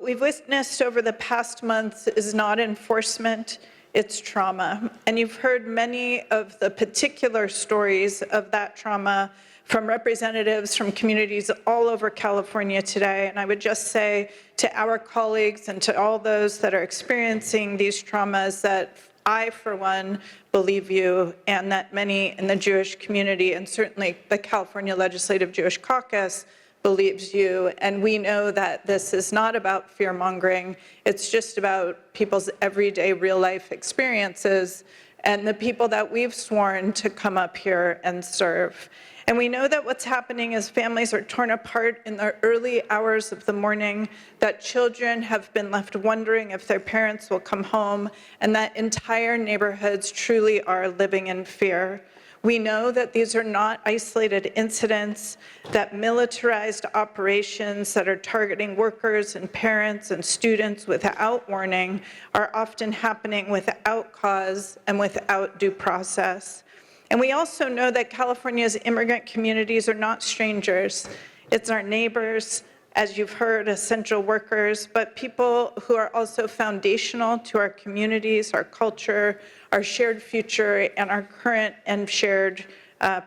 we've witnessed over the past months is not enforcement, it's trauma. And you've heard many of the particular stories of that trauma from representatives from communities all over California today. And I would just say to our colleagues and to all those that are experiencing these traumas that I, for one, believe you, and that many in the Jewish community, and certainly the California Legislative Jewish Caucus, believes you. And we know that this is not about fear-mongering. It's just about people's everyday real-life experiences and the people that we've sworn to come up here and serve. And we know that what's happening is families are torn apart in the early hours of the morning, that children have been left wondering if their parents will come home, and that entire neighborhoods truly are living in fear. We know that these are not isolated incidents, that militarized operations that are targeting workers and parents and students without warning are often happening without cause and without due process. And we also know that California's immigrant communities are not strangers. It's our neighbors, as you've heard, essential workers, but people who are also foundational to our communities, our culture, our shared future, and our current and shared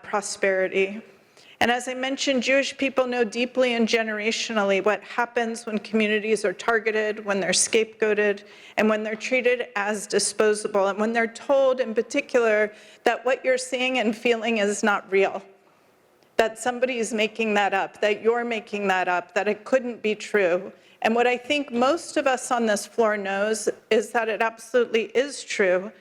prosperity. And as I mentioned, Jewish people know deeply and generationally what happens when communities are targeted, when they're scapegoated, and when they're treated as disposable, and when they're told in particular that what you're seeing and feeling is not real, that somebody is making that up, that you're making that up, that it couldn't be true. And what I think most of us on this floor knows is that it absolutely is true,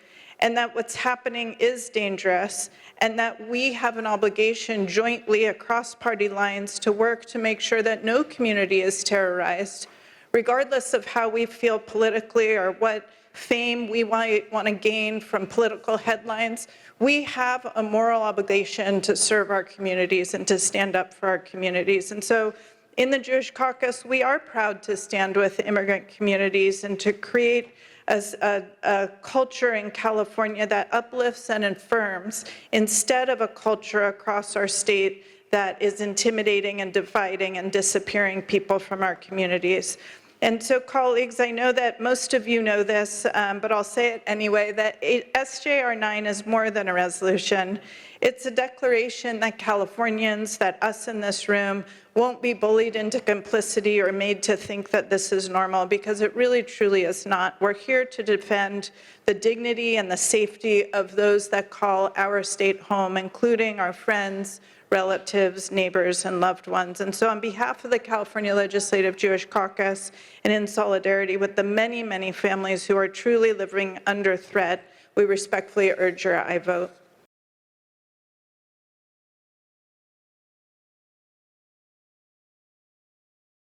and that what's happening is dangerous, and that we have an obligation jointly across party lines to work to make sure that no community is terrorized, regardless of how we feel politically or what fame we might want to gain from political headlines. We have a moral obligation to serve our communities and to stand up for our communities. And so in the Jewish Caucus, we are proud to stand with immigrant communities and to create a culture in California that uplifts and affirms, instead of a culture across our state that is intimidating and dividing and disappearing people from our communities. And so, colleagues, I know that most of you know this, but I'll say it anyway, that SJR 9 is more than a resolution. It's a declaration that Californians, that us in this room, won't be bullied into complicity or made to think that this is normal, because it really truly is not. We're here to defend the dignity and the safety of those that call our state home, including our friends, relatives, neighbors, and loved ones. And so on behalf of the California Legislative Jewish Caucus, and in solidarity with the many, many families who are truly living under threat, we respectfully urge your aye vote.